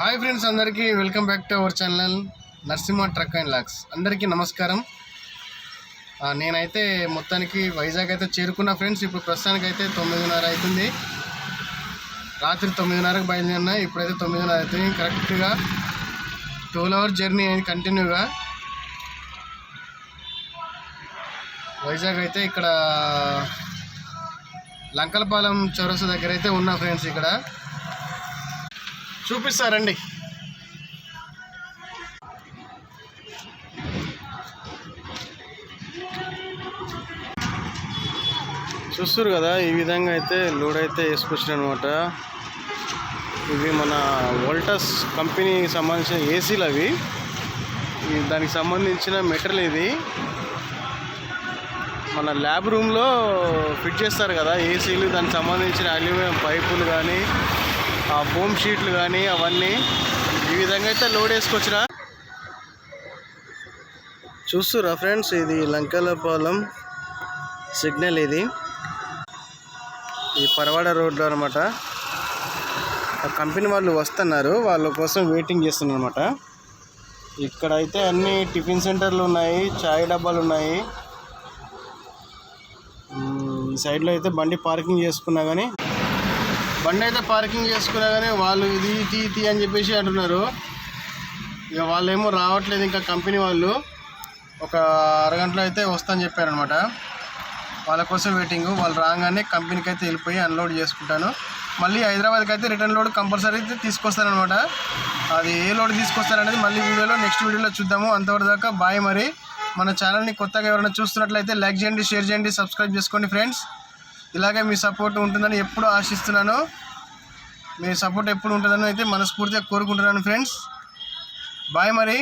Hi friends, అందరికీ welcome back to our channel Narasimha truck and lakhs. అందరికీ నమస్కారం. నేనైతే మొత్తానికి వైజాగ్ అయితే చేరుకున్నా ఫ్రెండ్స్. ఇప్పుడు ప్రస్తుతానికి అయితే 9:30 అవుతుంది. రాత్రి 9:30కి బయలుదేరినా. ఇప్పుడైతే 9:30 అవుతుంది. కరెక్ట్గా 12 hours జర్నీ అయింది కంటిన్యూగా. వైజాగ్ అయితే ఇక్కడ లంకలపాలెం చౌరస్తా దగ్గర అయితే ఉన్నా ఫ్రెండ్స్. ఇక్కడ చూపిస్తారండి. చూస్తారు కదా, ఈ విధంగా అయితే లోడ్ అయితే వేసుకొచ్చారు అనమాట. ఇవి మన వోల్టాస్ కంపెనీకి సంబంధించిన ఏసీలు. అవి దానికి సంబంధించిన మెటీరియల్. ఇది మన ల్యాబ్ రూమ్లో ఫిట్ చేస్తారు కదా ఏసీలు. దానికి సంబంధించిన అల్యూమినియం పైపులు కానీ, ఆ బోమ్ షీట్లు కానీ అవన్నీ ఈ విధంగా అయితే లోడ్ వేసుకొచ్చినా. చూస్తురా ఫ్రెండ్స్, ఇది లంకలపాలెం సిగ్నల్. ఇది పరవాడ రోడ్లో అనమాట. ఆ కంపెనీ వాళ్ళు వస్తున్నారు, వాళ్ళ కోసం వెయిటింగ్ చేస్తున్నారు అనమాట. ఇక్కడ అయితే అన్ని టిఫిన్ సెంటర్లు ఉన్నాయి, చాయ్ డబ్బాలు ఉన్నాయి. ఈ సైడ్లో అయితే బండి పార్కింగ్ చేసుకున్నా కానీ వాళ్ళు ఇది తీ అని చెప్పేసి అంటున్నారు. ఇక వాళ్ళేమో రావట్లేదు ఇంకా. కంపెనీ వాళ్ళు ఒక అరగంటలో అయితే వస్తాను చెప్పారనమాట. వాళ్ళ కోసం వెయిటింగ్. వాళ్ళు రాగానే కంపెనీకి అయితే వెళ్ళిపోయి అన్లోడ్ చేసుకుంటాను. మళ్ళీ హైదరాబాద్కి అయితే రిటర్న్ లోడ్ కంపల్సరీ అయితే తీసుకొస్తారనమాట. అది ఏ లోడ్ తీసుకొస్తారనేది మళ్ళీ నెక్స్ట్ వీడియోలో చూద్దాము. అంతవరకు దాకా బాయ్. మరి మన ఛానల్ని కొత్తగా ఎవరైనా చూస్తున్నట్లయితే లైక్ చేయండి, షేర్ చేయండి, సబ్స్క్రైబ్ చేసుకోండి ఫ్రెండ్స్. ఇలాగే మీ సపోర్ట్ ఉంటుందని ఎప్పుడూ ఆశిస్తున్నాను. మీ సపోర్ట్ ఎప్పుడు ఉంటుందని అయితే మనస్ఫూర్తిగా కోరుకుంటున్నాను ఫ్రెండ్స్. బాయ్ మరి.